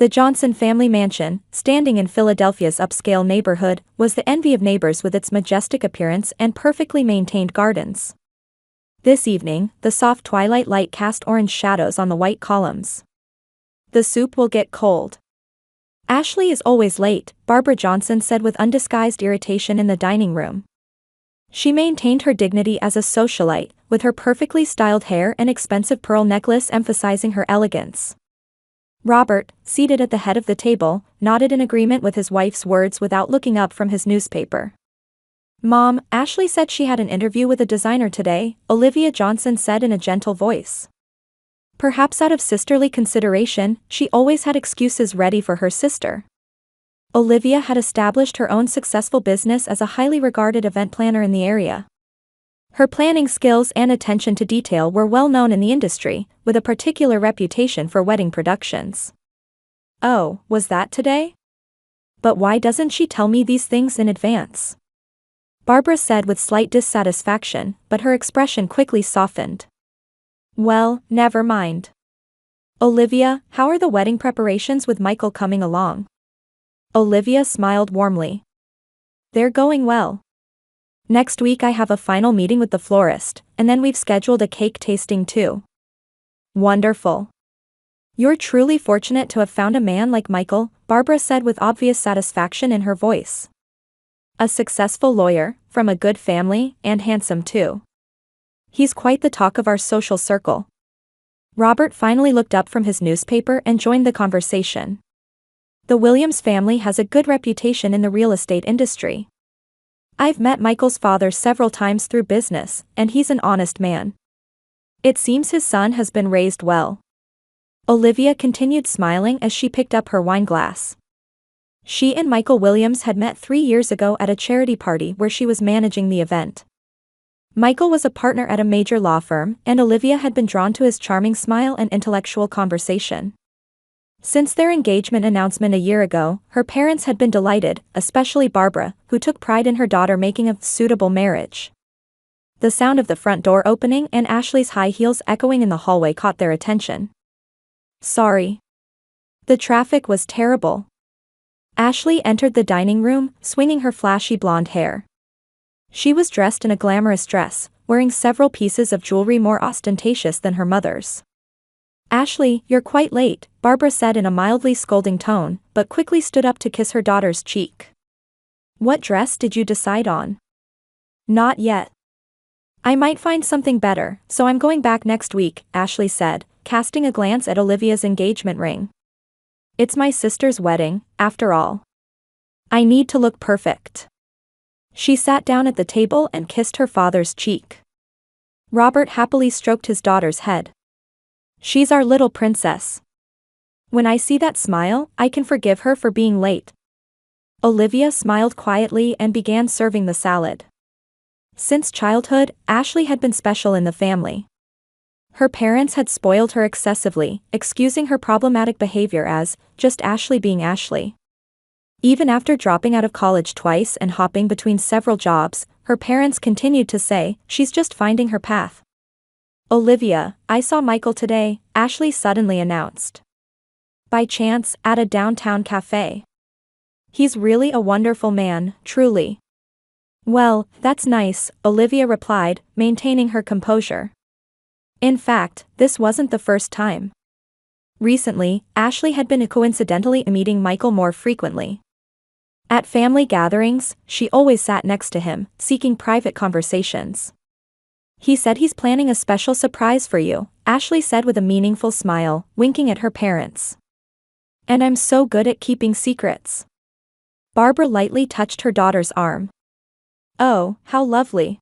The Johnson family mansion, standing in Philadelphia's upscale neighborhood, was the envy of neighbors with its majestic appearance and perfectly maintained gardens. This evening, the soft twilight light cast orange shadows on the white columns. "The soup will get cold." "Ashley is always late," Barbara Johnson said with undisguised irritation in the dining room. She maintained her dignity as a socialite, with her perfectly styled hair and expensive pearl necklace emphasizing her elegance. Robert, seated at the head of the table, nodded in agreement with his wife's words without looking up from his newspaper. "Mom, Ashley said she had an interview with a designer today," Olivia Johnson said in a gentle voice. Perhaps out of sisterly consideration, she always had excuses ready for her sister. Olivia had established her own successful business as a highly regarded event planner in the area. Her planning skills and attention to detail were well known in the industry, with a particular reputation for wedding productions. "Oh, was that today? But why doesn't she tell me these things in advance?" Barbara said with slight dissatisfaction, but her expression quickly softened. "Well, never mind. Olivia, how are the wedding preparations with Michael coming along?" Olivia smiled warmly. "They're going well. Next week I have a final meeting with the florist, and then we've scheduled a cake tasting too." "Wonderful. You're truly fortunate to have found a man like Michael," Barbara said with obvious satisfaction in her voice. "A successful lawyer, from a good family, and handsome too. He's quite the talk of our social circle." Robert finally looked up from his newspaper and joined the conversation. "The Williams family has a good reputation in the real estate industry. I've met Michael's father several times through business, and he's an honest man. It seems his son has been raised well." Olivia continued smiling as she picked up her wine glass. She and Michael Williams had met 3 years ago at a charity party where she was managing the event. Michael was a partner at a major law firm, and Olivia had been drawn to his charming smile and intellectual conversation. Since their engagement announcement a year ago, her parents had been delighted, especially Barbara, who took pride in her daughter making a suitable marriage. The sound of the front door opening and Ashley's high heels echoing in the hallway caught their attention. "Sorry. The traffic was terrible." Ashley entered the dining room, swinging her flashy blonde hair. She was dressed in a glamorous dress, wearing several pieces of jewelry more ostentatious than her mother's. "Ashley, you're quite late," Barbara said in a mildly scolding tone, but quickly stood up to kiss her daughter's cheek. "What dress did you decide on?" "Not yet. I might find something better, so I'm going back next week," Ashley said, casting a glance at Olivia's engagement ring. "It's my sister's wedding, after all. I need to look perfect." She sat down at the table and kissed her father's cheek. Robert happily stroked his daughter's head. "She's our little princess. When I see that smile, I can forgive her for being late." Olivia smiled quietly and began serving the salad. Since childhood, Ashley had been special in the family. Her parents had spoiled her excessively, excusing her problematic behavior as just Ashley being Ashley. Even after dropping out of college twice and hopping between several jobs, her parents continued to say, "She's just finding her path." "Olivia, I saw Michael today," Ashley suddenly announced. "By chance, at a downtown cafe. He's really a wonderful man, truly." "Well, that's nice," Olivia replied, maintaining her composure. In fact, this wasn't the first time. Recently, Ashley had been coincidentally meeting Michael more frequently. At family gatherings, she always sat next to him, seeking private conversations. "He said he's planning a special surprise for you," Ashley said with a meaningful smile, winking at her parents. "And I'm so good at keeping secrets." Barbara lightly touched her daughter's arm. "Oh, how lovely.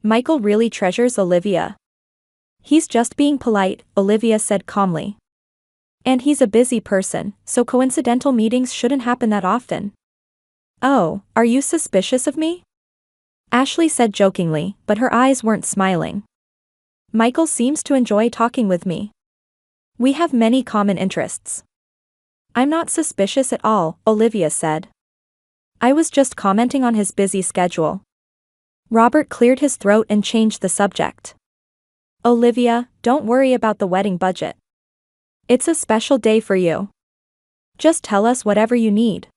Michael really treasures Olivia." "He's just being polite," Olivia said calmly. "And he's a busy person, so coincidental meetings shouldn't happen that often." "Oh, are you suspicious of me?" Ashley said jokingly, but her eyes weren't smiling. "Michael seems to enjoy talking with me. We have many common interests." "I'm not suspicious at all," Olivia said. "I was just commenting on his busy schedule." Robert cleared his throat and changed the subject. "Olivia, don't worry about the wedding budget. It's a special day for you. Just tell us whatever you need.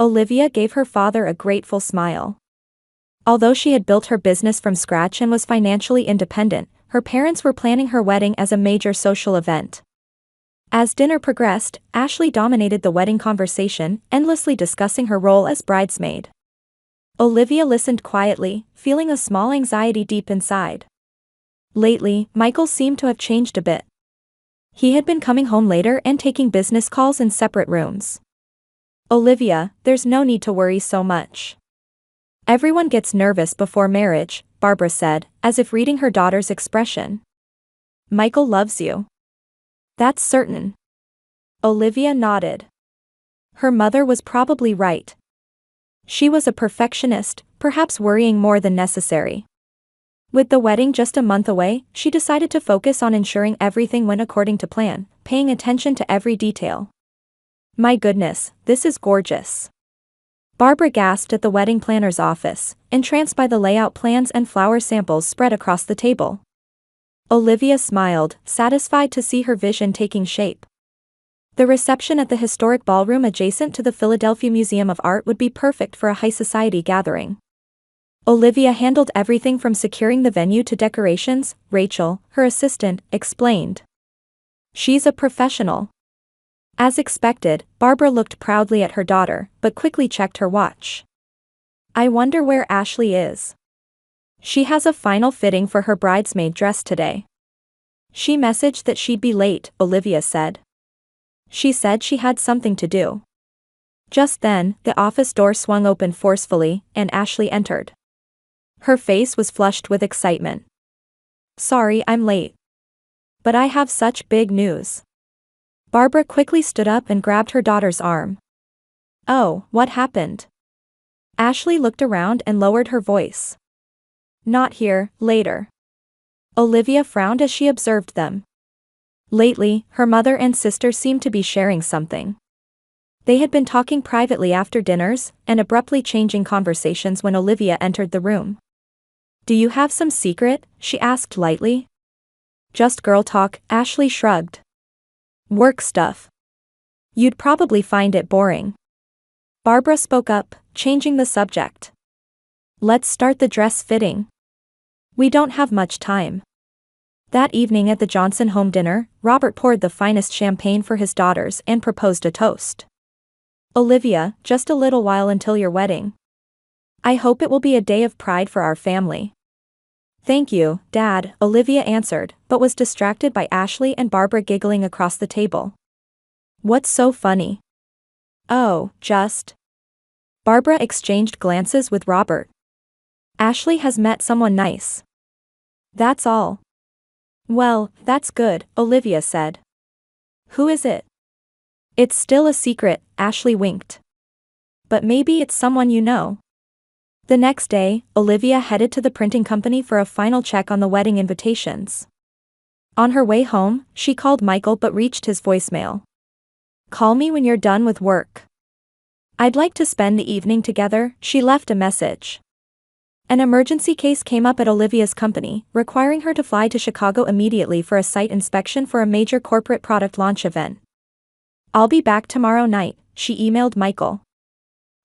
Olivia gave her father a grateful smile. Although she had built her business from scratch and was financially independent, her parents were planning her wedding as a major social event. As dinner progressed, Ashley dominated the wedding conversation, endlessly discussing her role as bridesmaid. Olivia listened quietly, feeling a small anxiety deep inside. Lately, Michael seemed to have changed a bit. He had been coming home later and taking business calls in separate rooms. Olivia, there's no need to worry so much. Everyone gets nervous before marriage, Barbara said, as if reading her daughter's expression. Michael loves you. That's certain. Olivia nodded. Her mother was probably right. She was a perfectionist, perhaps worrying more than necessary. With the wedding just a month away, she decided to focus on ensuring everything went according to plan, paying attention to every detail. My goodness, this is gorgeous. Barbara gasped at the wedding planner's office, entranced by the layout plans and flower samples spread across the table. Olivia smiled, satisfied to see her vision taking shape. The reception at the historic ballroom adjacent to the Philadelphia Museum of Art would be perfect for a high society gathering. Olivia handled everything from securing the venue to decorations, Rachel, her assistant, explained. She's a professional. As expected, Barbara looked proudly at her daughter, but quickly checked her watch. I wonder where Ashley is. She has a final fitting for her bridesmaid dress today. She messaged that she'd be late, Olivia said. She said she had something to do. Just then, the office door swung open forcefully, and Ashley entered. Her face was flushed with excitement. Sorry I'm late. But I have such big news. Barbara quickly stood up and grabbed her daughter's arm. Oh, what happened? Ashley looked around and lowered her voice. Not here, later. Olivia frowned as she observed them. Lately, her mother and sister seemed to be sharing something. They had been talking privately after dinners, and abruptly changing conversations when Olivia entered the room. Do you have some secret? She asked lightly. Just girl talk, Ashley shrugged. Work stuff. You'd probably find it boring. Barbara spoke up, changing the subject. Let's start the dress fitting. We don't have much time. That evening at the Johnson home dinner, Robert poured the finest champagne for his daughters and proposed a toast. Olivia, just a little while until your wedding. I hope it will be a day of pride for our family. Thank you, Dad, Olivia answered, but was distracted by Ashley and Barbara giggling across the table. What's so funny? Oh, just. Barbara exchanged glances with Robert. Ashley has met someone nice. That's all. Well, that's good, Olivia said. Who is it? It's still a secret, Ashley winked. But maybe it's someone you know. The next day, Olivia headed to the printing company for a final check on the wedding invitations. On her way home, she called Michael but reached his voicemail. Call me when you're done with work. I'd like to spend the evening together, she left a message. An emergency case came up at Olivia's company, requiring her to fly to Chicago immediately for a site inspection for a major corporate product launch event. I'll be back tomorrow night, she emailed Michael.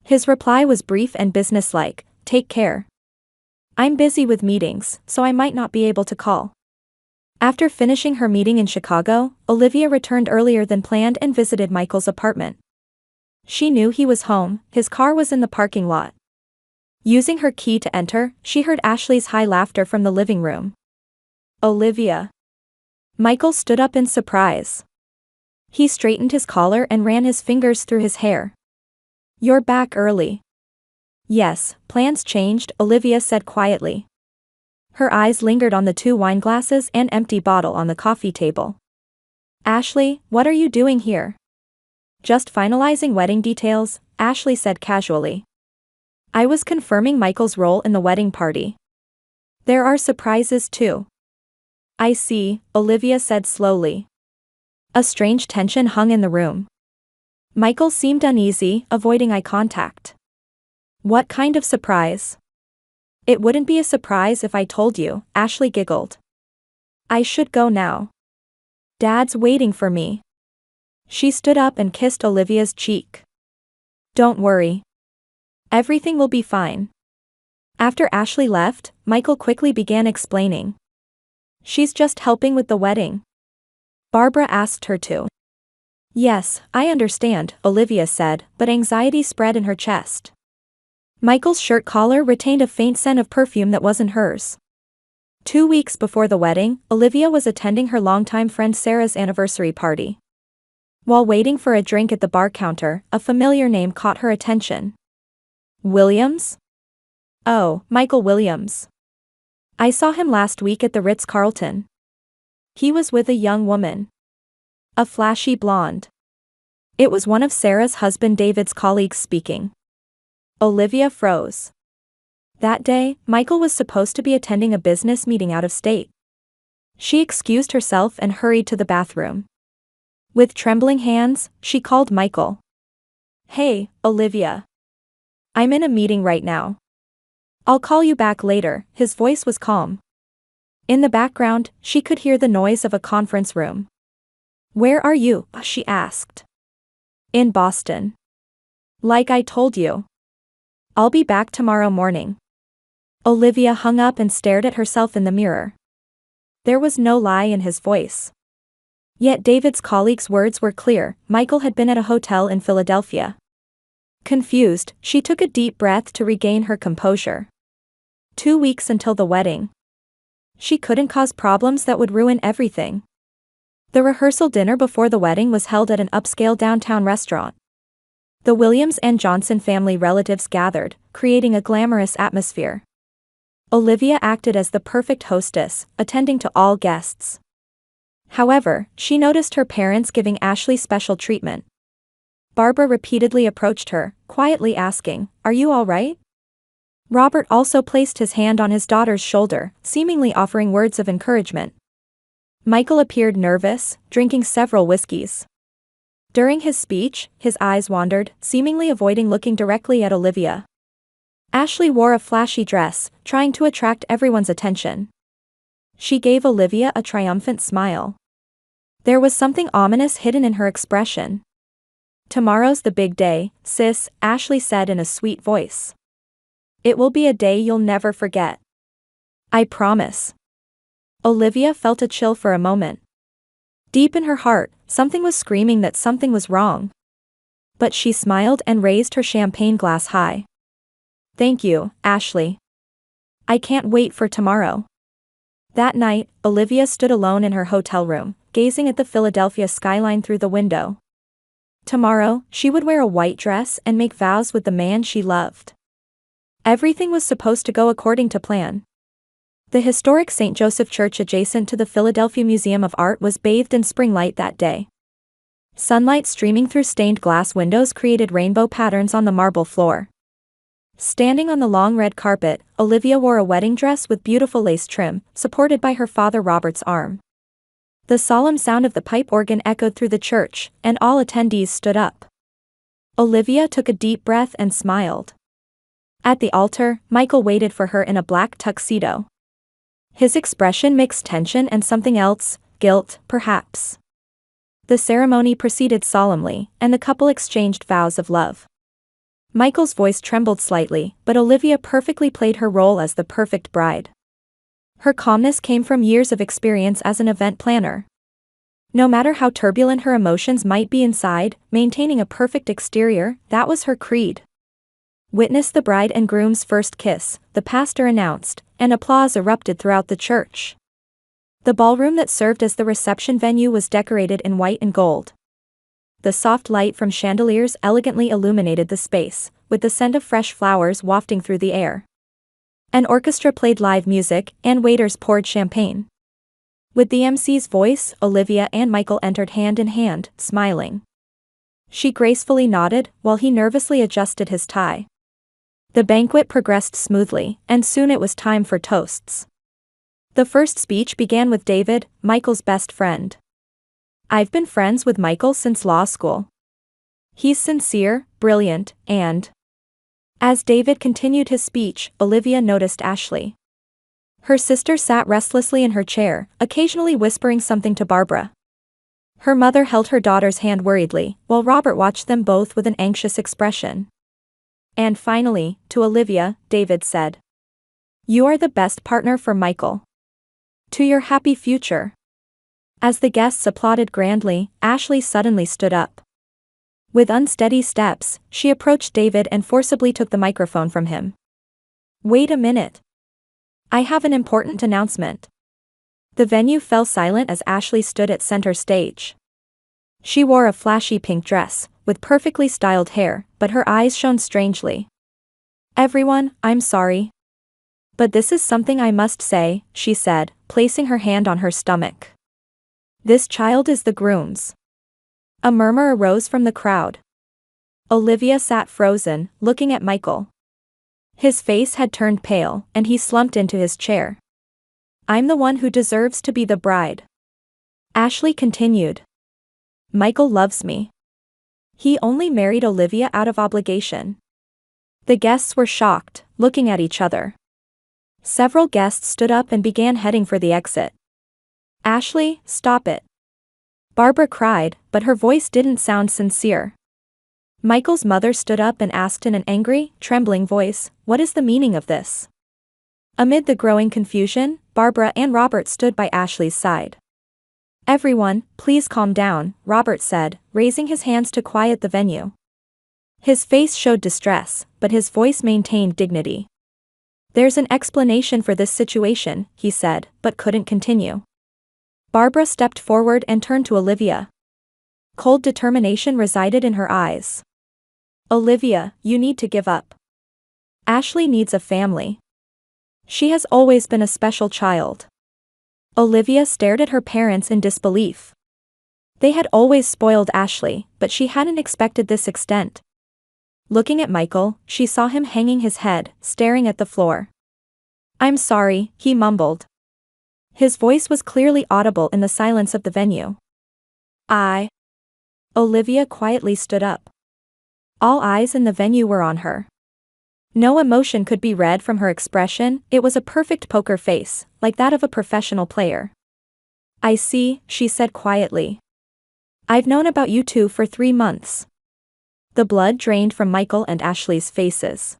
His reply was brief and businesslike. Take care. I'm busy with meetings, so I might not be able to call. After finishing her meeting in Chicago, Olivia returned earlier than planned and visited Michael's apartment. She knew he was home, his car was in the parking lot. Using her key to enter, she heard Ashley's high laughter from the living room. Olivia. Michael stood up in surprise. He straightened his collar and ran his fingers through his hair. You're back early. Yes, plans changed, Olivia said quietly. Her eyes lingered on the 2 wine glasses and empty bottle on the coffee table. Ashley, what are you doing here? Just finalizing wedding details, Ashley said casually. I was confirming Michael's role in the wedding party. There are surprises too. I see, Olivia said slowly. A strange tension hung in the room. Michael seemed uneasy, avoiding eye contact. What kind of surprise? It wouldn't be a surprise if I told you, Ashley giggled. I should go now. Dad's waiting for me. She stood up and kissed Olivia's cheek. Don't worry. Everything will be fine. After Ashley left, Michael quickly began explaining. She's just helping with the wedding. Barbara asked her to. Yes, I understand, Olivia said, but anxiety spread in her chest. Michael's shirt collar retained a faint scent of perfume that wasn't hers. 2 weeks before the wedding, Olivia was attending her longtime friend Sarah's anniversary party. While waiting for a drink at the bar counter, a familiar name caught her attention. Williams? Oh, Michael Williams. I saw him last week at the Ritz-Carlton. He was with a young woman. A flashy blonde. It was one of Sarah's husband David's colleagues speaking. Olivia froze. That day, Michael was supposed to be attending a business meeting out of state. She excused herself and hurried to the bathroom. With trembling hands, she called Michael. Hey, Olivia. I'm in a meeting right now. I'll call you back later. His voice was calm. In the background, she could hear the noise of a conference room. Where are you? She asked. In Boston. Like I told you. I'll be back tomorrow morning. Olivia hung up and stared at herself in the mirror. There was no lie in his voice. Yet David's colleague's words were clear. Michael had been at a hotel in Philadelphia. Confused, she took a deep breath to regain her composure. 2 weeks until the wedding. She couldn't cause problems that would ruin everything. The rehearsal dinner before the wedding was held at an upscale downtown restaurant. The Williams and Johnson family relatives gathered, creating a glamorous atmosphere. Olivia acted as the perfect hostess, attending to all guests. However, she noticed her parents giving Ashley special treatment. Barbara repeatedly approached her, quietly asking, "Are you all right?" Robert also placed his hand on his daughter's shoulder, seemingly offering words of encouragement. Michael appeared nervous, drinking several whiskeys. During his speech, his eyes wandered, seemingly avoiding looking directly at Olivia. Ashley wore a flashy dress, trying to attract everyone's attention. She gave Olivia a triumphant smile. There was something ominous hidden in her expression. "Tomorrow's the big day, sis," Ashley said in a sweet voice. "It will be a day you'll never forget. I promise." Olivia felt a chill for a moment. Deep in her heart, something was screaming that something was wrong. But she smiled and raised her champagne glass high. "Thank you, Ashley. I can't wait for tomorrow." That night, Olivia stood alone in her hotel room, gazing at the Philadelphia skyline through the window. Tomorrow, she would wear a white dress and make vows with the man she loved. Everything was supposed to go according to plan. The historic St. Joseph Church adjacent to the Philadelphia Museum of Art was bathed in spring light that day. Sunlight streaming through stained glass windows created rainbow patterns on the marble floor. Standing on the long red carpet, Olivia wore a wedding dress with beautiful lace trim, supported by her father Robert's arm. The solemn sound of the pipe organ echoed through the church, and all attendees stood up. Olivia took a deep breath and smiled. At the altar, Michael waited for her in a black tuxedo. His expression mixed tension and something else, guilt, perhaps. The ceremony proceeded solemnly, and the couple exchanged vows of love. Michael's voice trembled slightly, but Olivia perfectly played her role as the perfect bride. Her calmness came from years of experience as an event planner. No matter how turbulent her emotions might be inside, maintaining a perfect exterior, that was her creed. "Witness the bride and groom's first kiss," the pastor announced, and applause erupted throughout the church. The ballroom that served as the reception venue was decorated in white and gold. The soft light from chandeliers elegantly illuminated the space, with the scent of fresh flowers wafting through the air. An orchestra played live music, and waiters poured champagne. With the MC's voice, Olivia and Michael entered hand in hand, smiling. She gracefully nodded, while he nervously adjusted his tie. The banquet progressed smoothly, and soon it was time for toasts. The first speech began with David, Michael's best friend. "I've been friends with Michael since law school. He's sincere, brilliant, and..." As David continued his speech, Olivia noticed Ashley. Her sister sat restlessly in her chair, occasionally whispering something to Barbara. Her mother held her daughter's hand worriedly, while Robert watched them both with an anxious expression. And finally, to Olivia, David said, "You are the best partner for Michael. To your happy future." As the guests applauded grandly, Ashley suddenly stood up. With unsteady steps, she approached David and forcibly took the microphone from him. "Wait a minute. I have an important announcement." The venue fell silent as Ashley stood at center stage. She wore a flashy pink dress, with perfectly styled hair, but her eyes shone strangely. "Everyone, I'm sorry. But this is something I must say," she said, placing her hand on her stomach. "This child is the groom's." A murmur arose from the crowd. Olivia sat frozen, looking at Michael. His face had turned pale, and he slumped into his chair. "I'm the one who deserves to be the bride," Ashley continued. "Michael loves me. He only married Olivia out of obligation." The guests were shocked, looking at each other. Several guests stood up and began heading for the exit. "Ashley, stop it," Barbara cried, but her voice didn't sound sincere. Michael's mother stood up and asked in an angry, trembling voice, "What is the meaning of this?" Amid the growing confusion, Barbara and Robert stood by Ashley's side. "Everyone, please calm down," Robert said, raising his hands to quiet the venue. His face showed distress, but his voice maintained dignity. "There's an explanation for this situation," he said, but couldn't continue. Barbara stepped forward and turned to Olivia. Cold determination resided in her eyes. "Olivia, you need to give up. Ashley needs a family. She has always been a special child." Olivia stared at her parents in disbelief. They had always spoiled Ashley, but she hadn't expected this extent. Looking at Michael, she saw him hanging his head, staring at the floor. "I'm sorry," he mumbled. His voice was clearly audible in the silence of the venue. Olivia quietly stood up. All eyes in the venue were on her. No emotion could be read from her expression, it was a perfect poker face, like that of a professional player. "I see," she said quietly. "I've known about you two for 3 months." The blood drained from Michael and Ashley's faces.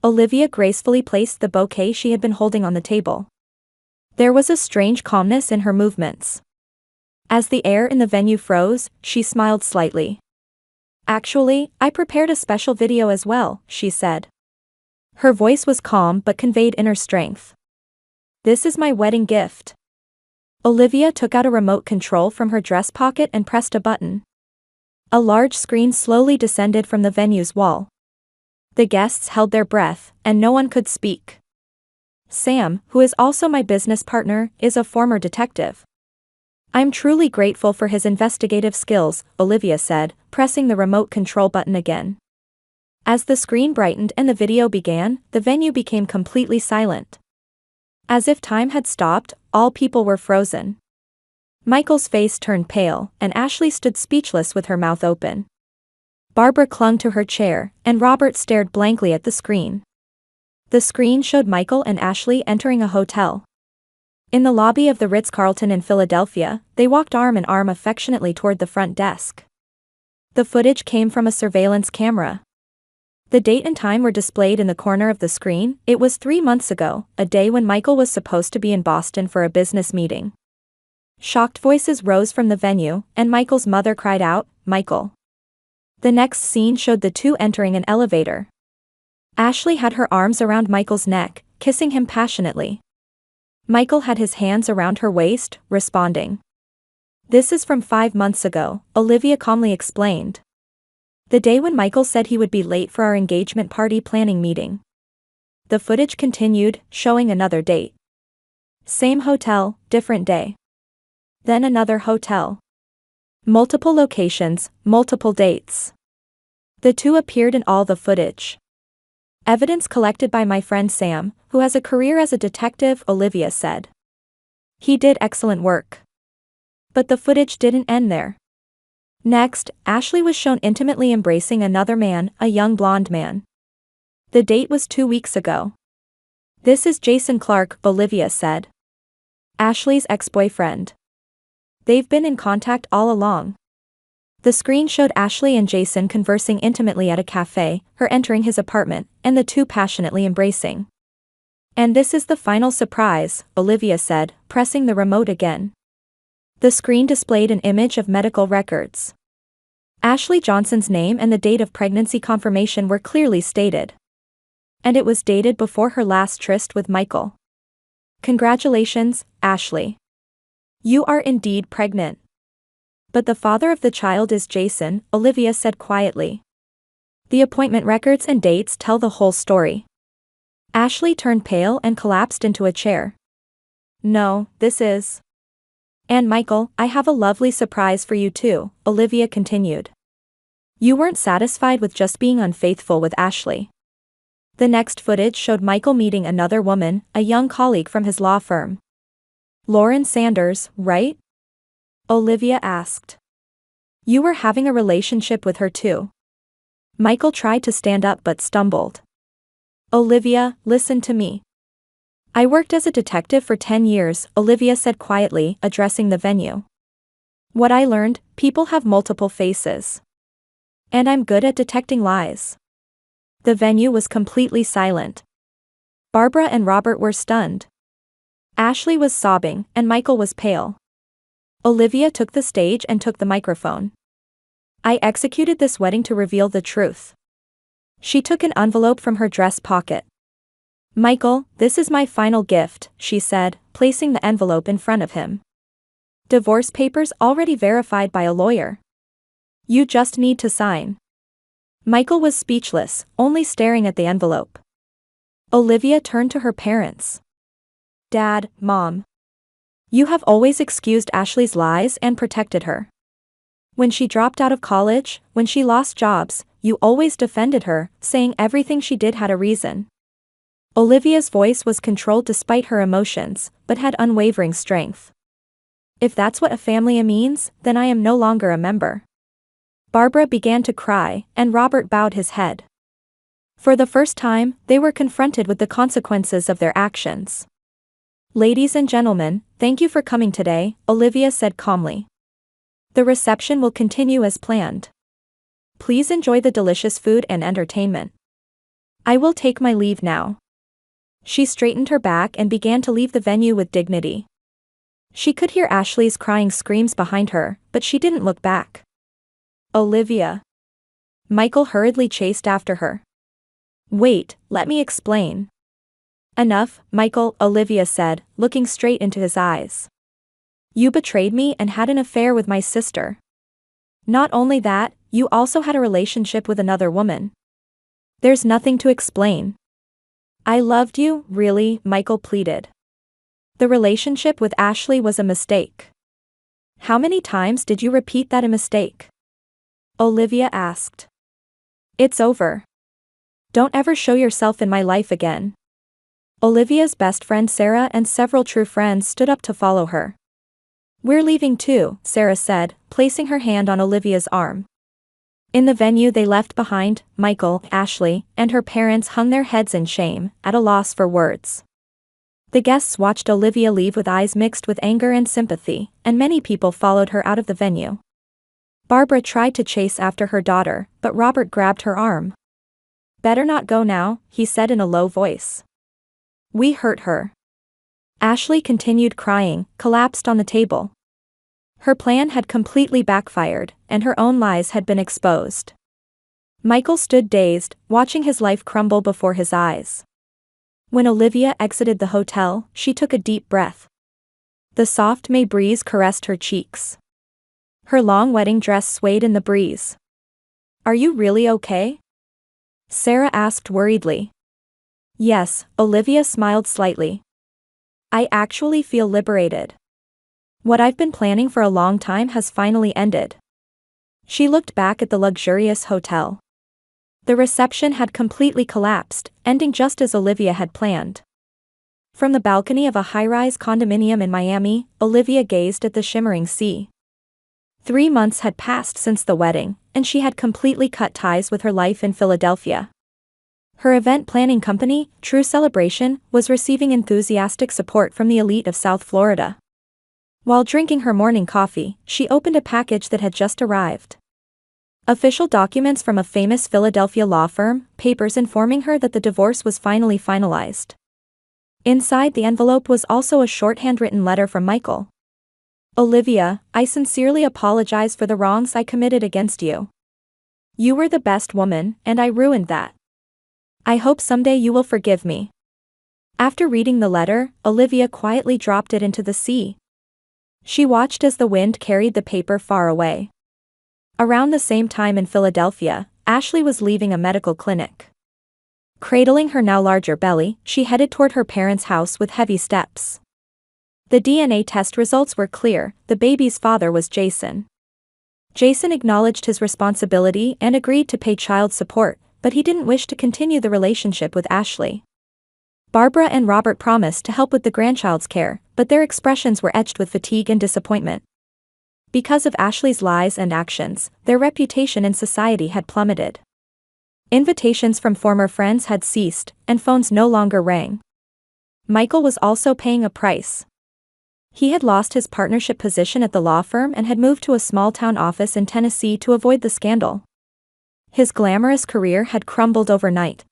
Olivia gracefully placed the bouquet she had been holding on the table. There was a strange calmness in her movements. As the air in the venue froze, she smiled slightly. "Actually, I prepared a special video as well," she said. Her voice was calm but conveyed inner strength. "This is my wedding gift." Olivia took out a remote control from her dress pocket and pressed a button. A large screen slowly descended from the venue's wall. The guests held their breath, and no one could speak. "Sam, who is also my business partner, is a former detective. I'm truly grateful for his investigative skills," Olivia said, pressing the remote control button again. As the screen brightened and the video began, the venue became completely silent. As if time had stopped, all people were frozen. Michael's face turned pale, and Ashley stood speechless with her mouth open. Barbara clung to her chair, and Robert stared blankly at the screen. The screen showed Michael and Ashley entering a hotel. In the lobby of the Ritz-Carlton in Philadelphia, they walked arm in arm affectionately toward the front desk. The footage came from a surveillance camera. The date and time were displayed in the corner of the screen. It was 3 months ago, a day when Michael was supposed to be in Boston for a business meeting. Shocked voices rose from the venue, and Michael's mother cried out, "Michael." The next scene showed the two entering an elevator. Ashley had her arms around Michael's neck, kissing him passionately. Michael had his hands around her waist, responding. "This is from 5 months ago," Olivia calmly explained. "The day when Michael said he would be late for our engagement party planning meeting." The footage continued, showing another date. Same hotel, different day. Then another hotel. Multiple locations, multiple dates. The two appeared in all the footage. "Evidence collected by my friend Sam, who has a career as a detective," Olivia said. "He did excellent work." But the footage didn't end there. Next, Ashley was shown intimately embracing another man, a young blonde man. The date was 2 weeks ago. "This is Jason Clark," Olivia said. "Ashley's ex-boyfriend." They've been in contact all along. The screen showed Ashley and Jason conversing intimately at a cafe, her entering his apartment, and the two passionately embracing. "And this is the final surprise," Olivia said, pressing the remote again. The screen displayed an image of medical records. Ashley Johnson's name and the date of pregnancy confirmation were clearly stated. And it was dated before her last tryst with Michael. "Congratulations, Ashley. You are indeed pregnant. But the father of the child is Jason," Olivia said quietly. "The appointment records and dates tell the whole story." Ashley turned pale and collapsed into a chair. "No, this is..." "And Michael, I have a lovely surprise for you too," Olivia continued. "You weren't satisfied with just being unfaithful with Ashley." The next footage showed Michael meeting another woman, a young colleague from his law firm. "Lauren Sanders, right?" Olivia asked. "You were having a relationship with her too." Michael tried to stand up but stumbled. "Olivia, listen to me. I worked as a detective for 10 years, Olivia said quietly, addressing the venue. "What I learned, people have multiple faces. And I'm good at detecting lies." The venue was completely silent. Barbara and Robert were stunned. Ashley was sobbing, and Michael was pale. Olivia took the stage and took the microphone. "I executed this wedding to reveal the truth." She took an envelope from her dress pocket. "Michael, this is my final gift," she said, placing the envelope in front of him. "Divorce papers already verified by a lawyer. You just need to sign." Michael was speechless, only staring at the envelope. Olivia turned to her parents. "Dad, Mom. You have always excused Ashley's lies and protected her. When she dropped out of college, when she lost jobs, you always defended her, saying everything she did had a reason." Olivia's voice was controlled despite her emotions, but had unwavering strength. "If that's what a family means, then I am no longer a member." Barbara began to cry, and Robert bowed his head. For the first time, they were confronted with the consequences of their actions. "Ladies and gentlemen, thank you for coming today," Olivia said calmly. "The reception will continue as planned. Please enjoy the delicious food and entertainment. I will take my leave now." She straightened her back and began to leave the venue with dignity. She could hear Ashley's crying screams behind her, but she didn't look back. "Olivia." Michael hurriedly chased after her. "Wait, let me explain." "Enough, Michael," Olivia said, looking straight into his eyes. "You betrayed me and had an affair with my sister. Not only that, you also had a relationship with another woman. There's nothing to explain." "I loved you, really," Michael pleaded. "The relationship with Ashley was a mistake." "How many times did you repeat that a mistake?" Olivia asked. "It's over. Don't ever show yourself in my life again." Olivia's best friend Sarah and several true friends stood up to follow her. "We're leaving too," Sarah said, placing her hand on Olivia's arm. In the venue they left behind, Michael, Ashley, and her parents hung their heads in shame, at a loss for words. The guests watched Olivia leave with eyes mixed with anger and sympathy, and many people followed her out of the venue. Barbara tried to chase after her daughter, but Robert grabbed her arm. "Better not go now," he said in a low voice. "We hurt her." Ashley continued crying, collapsed on the table. Her plan had completely backfired, and her own lies had been exposed. Michael stood dazed, watching his life crumble before his eyes. When Olivia exited the hotel, she took a deep breath. The soft May breeze caressed her cheeks. Her long wedding dress swayed in the breeze. "Are you really okay?" Sarah asked worriedly. "Yes," Olivia smiled slightly. "I actually feel liberated. What I've been planning for a long time has finally ended." She looked back at the luxurious hotel. The reception had completely collapsed, ending just as Olivia had planned. From the balcony of a high-rise condominium in Miami, Olivia gazed at the shimmering sea. 3 months had passed since the wedding, and she had completely cut ties with her life in Philadelphia. Her event planning company, True Celebration, was receiving enthusiastic support from the elite of South Florida. While drinking her morning coffee, she opened a package that had just arrived. Official documents from a famous Philadelphia law firm, papers informing her that the divorce was finally finalized. Inside the envelope was also a short handwritten letter from Michael. Olivia, I sincerely apologize for the wrongs I committed against you. You were the best woman, and I ruined that. I hope someday you will forgive me. After reading the letter, Olivia quietly dropped it into the sea. She watched as the wind carried the paper far away. Around the same time in Philadelphia, Ashley was leaving a medical clinic. Cradling her now larger belly, she headed toward her parents' house with heavy steps. The DNA test results were clear, the baby's father was Jason. Jason acknowledged his responsibility and agreed to pay child support, but he didn't wish to continue the relationship with Ashley. Barbara and Robert promised to help with the grandchild's care, but their expressions were etched with fatigue and disappointment. Because of Ashley's lies and actions, their reputation in society had plummeted. Invitations from former friends had ceased, and phones no longer rang. Michael was also paying a price. He had lost his partnership position at the law firm and had moved to a small-town office in Tennessee to avoid the scandal. His glamorous career had crumbled overnight.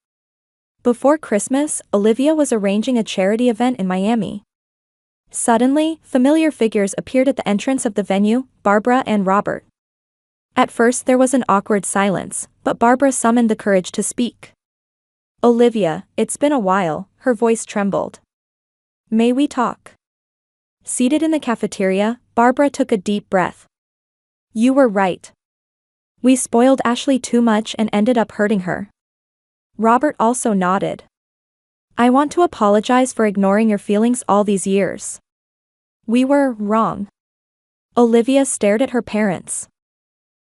Before Christmas, Olivia was arranging a charity event in Miami. Suddenly, familiar figures appeared at the entrance of the venue, Barbara and Robert. At first there was an awkward silence, but Barbara summoned the courage to speak. Olivia, it's been a while, her voice trembled. May we talk? Seated in the cafeteria, Barbara took a deep breath. You were right. We spoiled Ashley too much and ended up hurting her. Robert also nodded. I want to apologize for ignoring your feelings all these years. We were wrong. Olivia stared at her parents.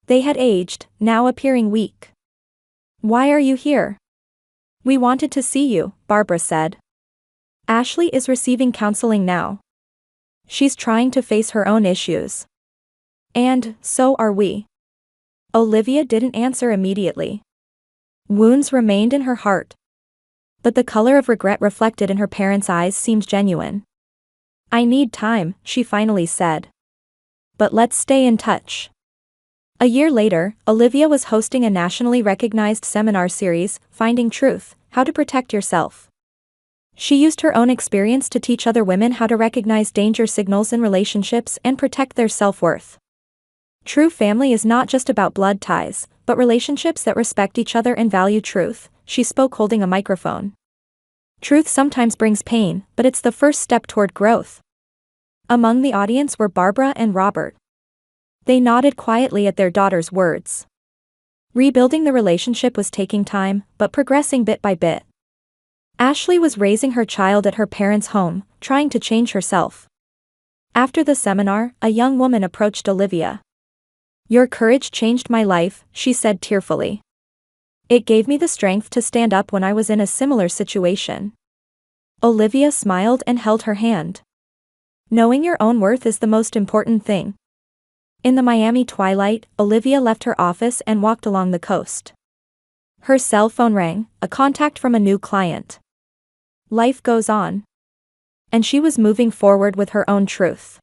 They had aged, now appearing weak. Why are you here? We wanted to see you, Barbara said. Ashley is receiving counseling now. She's trying to face her own issues. And so are we. Olivia didn't answer immediately. Wounds remained in her heart. But the color of regret reflected in her parents' eyes seemed genuine. I need time, she finally said. But let's stay in touch. A year later, Olivia was hosting a nationally recognized seminar series, Finding Truth, How to Protect Yourself. She used her own experience to teach other women how to recognize danger signals in relationships and protect their self-worth. True family is not just about blood ties, but relationships that respect each other and value truth, she spoke holding a microphone. Truth sometimes brings pain, but it's the first step toward growth. Among the audience were Barbara and Robert. They nodded quietly at their daughter's words. Rebuilding the relationship was taking time, but progressing bit by bit. Ashley was raising her child at her parents' home, trying to change herself. After the seminar, a young woman approached Olivia. Your courage changed my life, she said tearfully. It gave me the strength to stand up when I was in a similar situation. Olivia smiled and held her hand. Knowing your own worth is the most important thing. In the Miami twilight, Olivia left her office and walked along the coast. Her cell phone rang, a contact from a new client. Life goes on. And she was moving forward with her own truth.